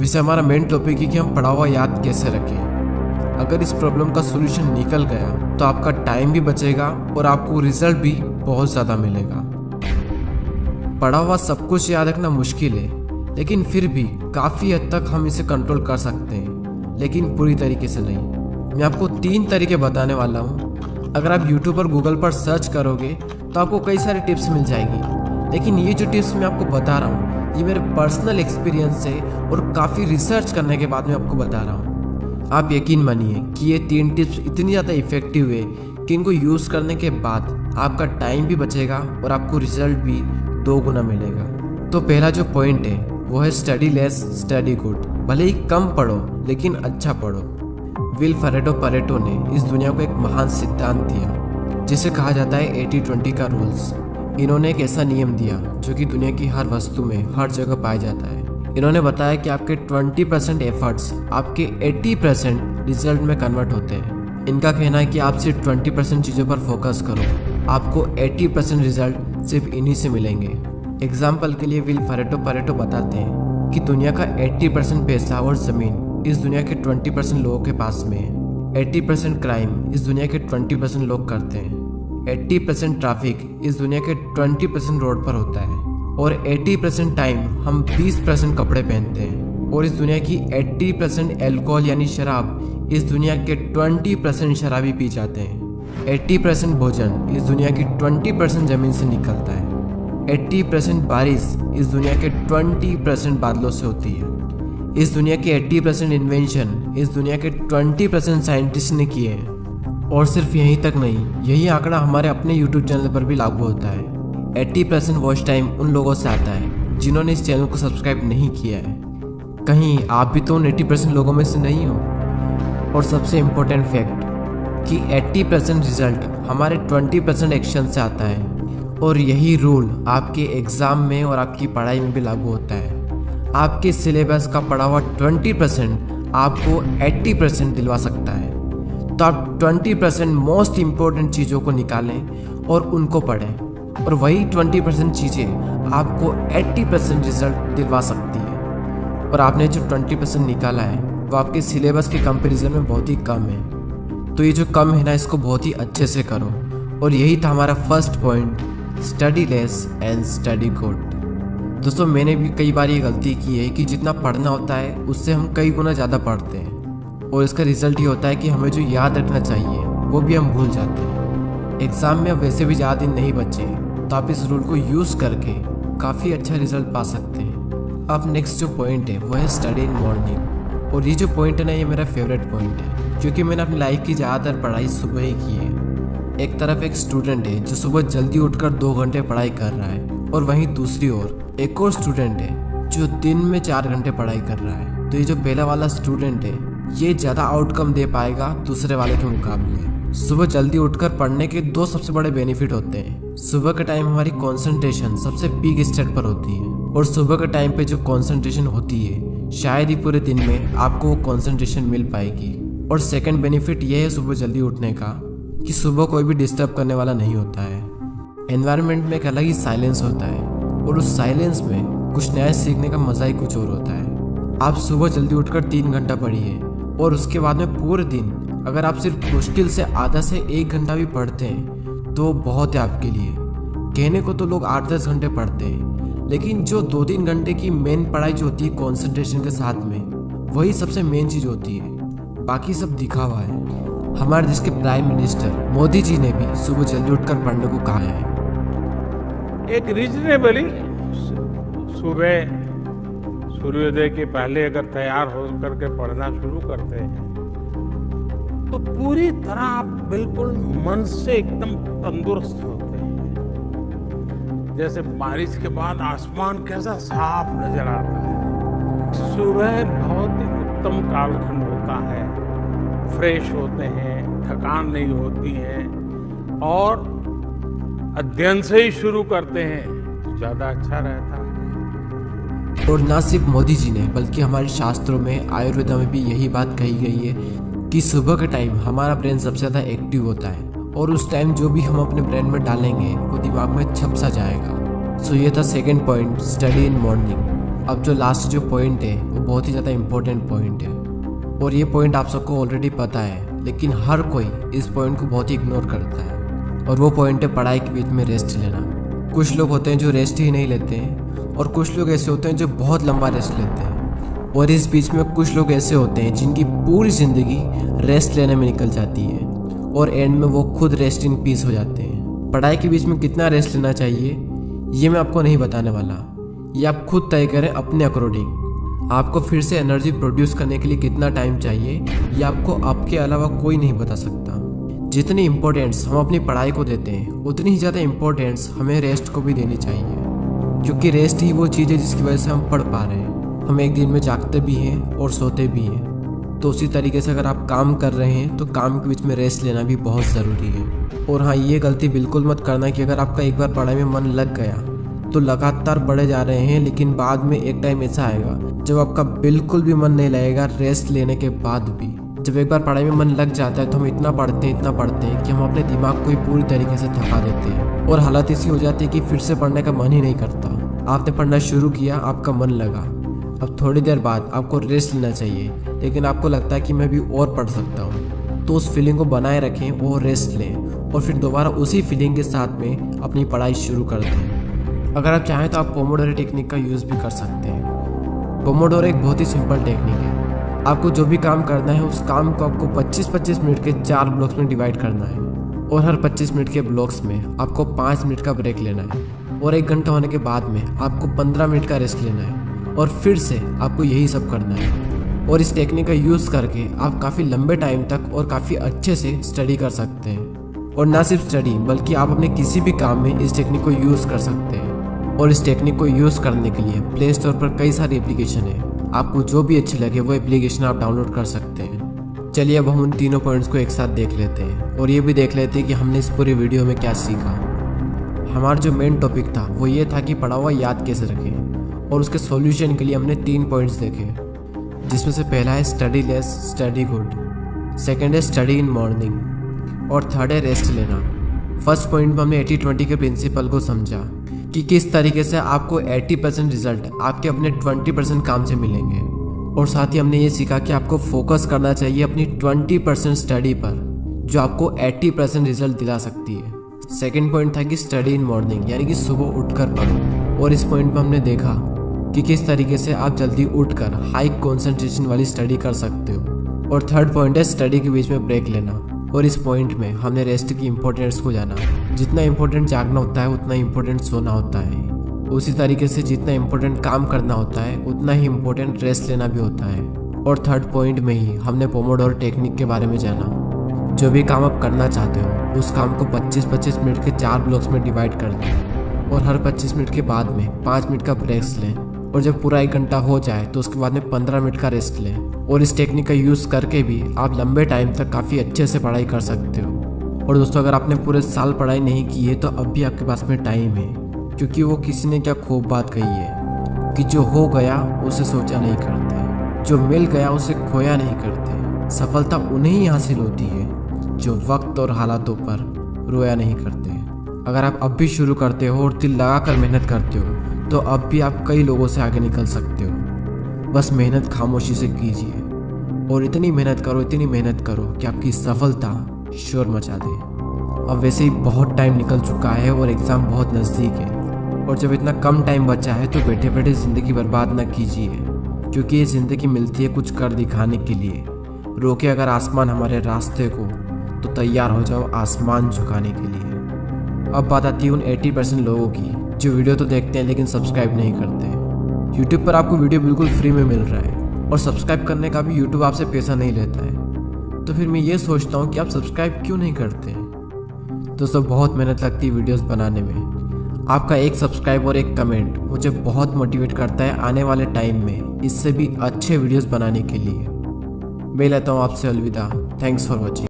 वैसे हमारा main topic है कि हम पढ़ा हुआ याद कैसे रखें। अगर इस प्रॉब्लम का सॉल्यूशन निकल गया तो आपका टाइम भी बचेगा और आपको रिजल्ट भी बहुत ज़्यादा मिलेगा। पढ़ा हुआ सब कुछ याद रखना मुश्किल है, लेकिन फिर भी काफ़ी हद तक हम इसे कंट्रोल कर सकते हैं, लेकिन पूरी तरीके से नहीं। मैं आपको 3 तरीके बताने वाला हूँ। अगर आप यूट्यूब और गूगल पर सर्च करोगे तो आपको कई सारी टिप्स मिल जाएगी, लेकिन ये जो टिप्स मैं आपको बता रहा हूँ ये मेरे पर्सनल एक्सपीरियंस से और काफ़ी रिसर्च करने के बाद मैं आपको बता रहा हूँ। आप यकीन मानिए कि ये 3 टिप्स इतनी ज़्यादा इफ़ेक्टिव है कि इनको यूज़ करने के बाद आपका टाइम भी बचेगा और आपको रिजल्ट भी 2 गुना मिलेगा। तो पहला जो पॉइंट है वो है स्टडी लेस स्टडी गुड। भले ही कम पढ़ो लेकिन अच्छा पढ़ो। विल परेटो ने इस दुनिया को एक महान सिद्धांत दिया जिसे कहा जाता है 80-20 का रूल्स। इन्होंने एक ऐसा नियम दिया जो कि दुनिया की हर वस्तु में हर जगह पाया जाता है। इन्होंने बताया कि आपके 20% एफर्ट्स आपके 80% रिजल्ट में कन्वर्ट होते हैं। इनका कहना है कि आप सिर्फ 20% चीज़ों पर फोकस करो, आपको 80% रिजल्ट सिर्फ इन्हीं से मिलेंगे। एग्जाम्पल के लिए विल परेटो बताते हैं कि दुनिया का 80% पैसा और ज़मीन इस दुनिया के 20% लोगों के पास में है। 80% क्राइम इस दुनिया के 20% लोग करते हैं। 80% ट्रैफिक इस दुनिया के 20% रोड पर होता है और 80% टाइम हम 20% कपड़े पहनते हैं। और इस दुनिया की 80% अल्कोहल यानी शराब इस दुनिया के 20% शराबी पी जाते हैं। 80% भोजन इस दुनिया की 20% ज़मीन से निकलता है। 80% बारिश इस दुनिया के 20% बादलों से होती है। इस दुनिया के 80% इन्वेंशन इस दुनिया के 20% साइंटिस्ट ने किए हैं। और सिर्फ यहीं तक नहीं, यही आंकड़ा हमारे अपने YouTube चैनल पर भी लागू होता है। 80% वॉच टाइम उन लोगों से आता है जिन्होंने इस चैनल को सब्सक्राइब नहीं किया है। कहीं आप भी तो उन 80% लोगों में से नहीं हो। और सबसे इम्पोर्टेंट फैक्ट कि 80% रिजल्ट हमारे 20% एक्शन से आता है। और यही रूल आपके एग्ज़ाम में और आपकी पढ़ाई में भी लागू होता है। आपके सिलेबस का पढ़ा हुआ 20% आपको 80% दिलवा सकता है। तो आप 20% मोस्ट इम्पोर्टेंट चीज़ों को निकालें और उनको पढ़ें, और वही 20% चीज़ें आपको 80% रिजल्ट दिलवा सकती है। और आपने जो 20% निकाला है वो आपके सिलेबस के कंपैरिजन में बहुत ही कम है। तो ये जो कम है ना, इसको बहुत ही अच्छे से करो। और यही था हमारा first point, study less and study good. दोस्तों, मैंने भी कई बार ये गलती की है कि जितना पढ़ना होता है उससे हम कई गुना ज़्यादा पढ़ते हैं, और इसका रिजल्ट ये होता है कि हमें जो याद रखना चाहिए वो भी हम भूल जाते हैं। एग्ज़ाम में अब वैसे भी ज़्यादा दिन नहीं बचे, तो आप इस रूल को यूज़ करके काफ़ी अच्छा रिजल्ट पा सकते हैं। अब नेक्स्ट जो पॉइंट है वो है स्टडी इन मॉर्निंग। और ये जो पॉइंट है ना, ये मेरा फेवरेट पॉइंट है, क्योंकि मैंने अपनी लाइफ की ज़्यादातर पढ़ाई सुबह ही की है। एक तरफ एक स्टूडेंट है जो सुबह जल्दी उठकर 2 घंटे पढ़ाई कर रहा है, और वहीं दूसरी ओर एक और स्टूडेंट है जो दिन में 4 घंटे पढ़ाई कर रहा है। तो ये जो पहला वाला स्टूडेंट है ये ज़्यादा आउटकम दे पाएगा दूसरे वाले के मुकाबले। सुबह जल्दी उठकर पढ़ने के 2 सबसे बड़े बेनिफिट होते हैं। सुबह के टाइम हमारी कंसंट्रेशन सबसे पीक स्टेट पर होती है, और सुबह के टाइम पे जो कंसंट्रेशन होती है शायद ही पूरे दिन में आपको वो कंसंट्रेशन मिल पाएगी। और सेकंड बेनिफिट ये है सुबह जल्दी उठने का कि सुबह कोई भी डिस्टर्ब करने वाला नहीं होता है। एनवायरनमेंट में एक अलग ही साइलेंस होता है, और उस साइलेंस में कुछ नया सीखने का मज़ा ही कुछ और होता है। आप सुबह जल्दी उठकर 3 घंटा पढ़िए, और उसके बाद में पूरे दिन अगर आप सिर्फ मुश्किल से आधा से 1 घंटा भी पढ़ते हैं तो बहुत है आपके लिए। कहने को तो लोग 8-10 घंटे पढ़ते हैं, लेकिन जो 2-3 घंटे की मेन पढ़ाई जो होती है कंसंट्रेशन के साथ में, वही सबसे मेन चीज़ होती है। बाकी सब दिखावा है। हमारे देश के प्राइम मिनिस्टर मोदी जी ने भी सुबह जल्दी उठकर पढ़ने को कहा है। एक रीजनेबली सुबह सूर्योदय के पहले अगर तैयार हो करके पढ़ना शुरू करते हैं तो पूरी तरह आप बिल्कुल मन से एकदम तंदुरुस्त होते हैं। जैसे बारिश के बाद आसमान कैसा साफ नजर आता है। सुबह बहुत ही उत्तम कालखंड होता है, फ्रेश होते हैं, थकान नहीं होती है, और अध्ययन से ही शुरू करते हैं तो ज्यादा अच्छा रहता है। और ना सिर्फ मोदी जी ने बल्कि हमारे शास्त्रों में, आयुर्वेद में भी यही बात कही गई है कि सुबह के टाइम हमारा ब्रेन सबसे ज़्यादा एक्टिव होता है, और उस टाइम जो भी हम अपने ब्रेन में डालेंगे वो दिमाग में छप सा जाएगा। सो ये था second point, study in morning. अब जो लास्ट जो पॉइंट है वो बहुत ही ज़्यादा इम्पोर्टेंट पॉइंट है, और ये पॉइंट आप सबको ऑलरेडी पता है, लेकिन हर कोई इस पॉइंट को बहुत ही इग्नोर करता है। और वो पॉइंट है पढ़ाई के बीच में रेस्ट लेना। कुछ लोग होते हैं जो रेस्ट ही नहीं लेते हैं, और कुछ लोग ऐसे होते हैं जो बहुत लंबा रेस्ट लेते हैं, और इस बीच में कुछ लोग ऐसे होते हैं जिनकी पूरी ज़िंदगी रेस्ट लेने में निकल जाती है, और एंड में वो खुद रेस्ट इन पीस हो जाते हैं। पढ़ाई के बीच में कितना रेस्ट लेना चाहिए ये मैं आपको नहीं बताने वाला, ये आप खुद तय करें अपने अकॉर्डिंग। आपको फिर से एनर्जी प्रोड्यूस करने के लिए कितना टाइम चाहिए ये आपको आपके अलावा कोई नहीं बता सकता। जितनी इम्पोर्टेंस हम अपनी पढ़ाई को देते हैं उतनी ही ज़्यादा इम्पोर्टेंस हमें रेस्ट को भी देनी चाहिए, क्योंकि रेस्ट ही वो चीज़ है जिसकी वजह से हम पढ़ पा रहे हैं। हम एक दिन में जागते भी हैं और सोते भी हैं, तो उसी तरीके से अगर आप काम कर रहे हैं तो काम के बीच में रेस्ट लेना भी बहुत ज़रूरी है। और हाँ, ये गलती बिल्कुल मत करना कि अगर आपका एक बार पढ़ाई में मन लग गया तो लगातार पढ़े जा रहे हैं, लेकिन बाद में एक टाइम ऐसा आएगा जब आपका बिल्कुल भी मन नहीं लगेगा रेस्ट लेने के बाद भी। जब एक बार पढ़ाई में मन लग जाता है तो हम इतना पढ़ते हैं कि हम अपने दिमाग को ही पूरी तरीके से थका देते हैं, और हालत ऐसी हो जाती है कि फिर से पढ़ने का मन ही नहीं करता। आपने पढ़ना शुरू किया, आपका मन लगा, अब थोड़ी देर बाद आपको रेस्ट लेना चाहिए, लेकिन आपको लगता है कि मैं भी और पढ़ सकता हूँ, तो उस फीलिंग को बनाए रखें और रेस्ट लें, और फिर दोबारा उसी फीलिंग के साथ में अपनी पढ़ाई शुरू कर दें। अगर आप चाहें तो आप पोमोडोरो टेक्निक का यूज़ भी कर सकते हैं। पोमोडोरो एक बहुत ही सिंपल टेक्निक है। आपको जो भी काम करना है उस काम को आपको 25-25 मिनट के 4 ब्लॉक्स में डिवाइड करना है, और हर 25 मिनट के ब्लॉक्स में आपको 5 मिनट का ब्रेक लेना है, और 1 घंटा होने के बाद में आपको 15 मिनट का रेस्ट लेना है, और फिर से आपको यही सब करना है। और इस टेक्निक का यूज़ करके आप काफ़ी लंबे टाइम तक और काफ़ी अच्छे से स्टडी कर सकते हैं। और ना सिर्फ स्टडी बल्कि आप अपने किसी भी काम में इस टेक्निक को यूज़ कर सकते हैं। और इस टेक्निक को यूज़ करने के लिए प्ले स्टोर पर कई सारी एप्लीकेशन है, आपको जो भी अच्छी लगे वो एप्लीकेशन आप डाउनलोड कर सकते हैं। चलिए अब हम उन तीनों पॉइंट्स को एक साथ देख लेते हैं, और ये भी देख लेते हैं कि हमने इस पूरी वीडियो में क्या सीखा। हमारा जो मेन टॉपिक था वो ये था कि पढ़ा हुआ याद कैसे रखें, और उसके सॉल्यूशन के लिए हमने 3 पॉइंट्स देखे, जिसमें से पहला है study less study good, second है स्टडी इन मॉर्निंग, और थर्ड है रेस्ट लेना। फर्स्ट पॉइंट में हमने 80-20 के प्रिंसिपल को समझा कि किस तरीके से आपको 80% रिजल्ट आपके अपने 20% काम से मिलेंगे, और साथ ही हमने ये सीखा कि आपको फोकस करना चाहिए अपनी 20% स्टडी पर, जो आपको 80% रिजल्ट दिला सकती है। सेकंड पॉइंट था कि स्टडी इन मॉर्निंग, यानी कि सुबह उठकर पढ़ो, और इस पॉइंट में हमने देखा कि किस तरीके से आप जल्दी उठकर हाई कॉन्सेंट्रेशन वाली स्टडी कर सकते हो। और थर्ड पॉइंट है स्टडी के बीच में ब्रेक लेना, और इस पॉइंट में हमने रेस्ट की इम्पोर्टेंस को जाना। जितना इम्पोर्टेंट जागना होता है उतना इम्पोर्टेंट सोना होता है, उसी तरीके से जितना इम्पोर्टेंट काम करना होता है उतना ही इम्पोर्टेंट रेस्ट लेना भी होता है। और थर्ड पॉइंट में ही हमने पोमोडोरो टेक्निक के बारे में जाना। जो भी काम आप करना चाहते हो उस काम को 25-25 मिनट के 4 ब्लॉक्स में डिवाइड कर दें, और हर 25 मिनट के बाद में 5 मिनट का ब्रेक्स लें, और जब पूरा 1 घंटा हो जाए तो उसके बाद में 15 मिनट का रेस्ट लें। और इस टेक्निक का यूज़ करके भी आप लंबे टाइम तक काफ़ी अच्छे से पढ़ाई कर सकते हो। और दोस्तों, अगर आपने पूरे साल पढ़ाई नहीं की है तो अब भी आपके पास में टाइम है, क्योंकि वो किसी ने क्या खूब बात कही है कि जो हो गया उसे सोचा नहीं करते, जो मिल गया उसे खोया नहीं करते। सफलता उन्हें ही हासिल होती है जो वक्त और हालातों पर रोया नहीं करते। अगर आप अब भी शुरू करते हो और दिल लगा कर मेहनत करते हो तो अब भी आप कई लोगों से आगे निकल सकते हो। बस मेहनत खामोशी से कीजिए, और इतनी मेहनत करो कि आपकी सफलता शोर मचा दे। अब वैसे ही बहुत टाइम निकल चुका है और एग्ज़ाम बहुत नज़दीक है, और जब इतना कम टाइम बचा है तो बैठे बैठे ज़िंदगी बर्बाद ना कीजिए, क्योंकि ये ज़िंदगी मिलती है कुछ कर दिखाने के लिए। रोके अगर आसमान हमारे रास्ते को तो तैयार हो जाओ आसमान झुकाने के लिए। अब बात आती है उन 80% लोगों की जो वीडियो तो देखते हैं लेकिन सब्सक्राइब नहीं करते। यूट्यूब पर आपको वीडियो बिल्कुल फ्री में मिल रहा है, और सब्सक्राइब करने का भी यूट्यूब आपसे पैसा नहीं लेता है, तो फिर मैं ये सोचता हूँ कि आप सब्सक्राइब क्यों नहीं करते। दोस्तों, बहुत मेहनत लगती है वीडियोस बनाने में। आपका एक सब्सक्राइब और एक कमेंट मुझे बहुत मोटिवेट करता है आने वाले टाइम में इससे भी अच्छे वीडियोस बनाने के लिए। मैं लेता हूँ आपसे अलविदा। Thanks for watching.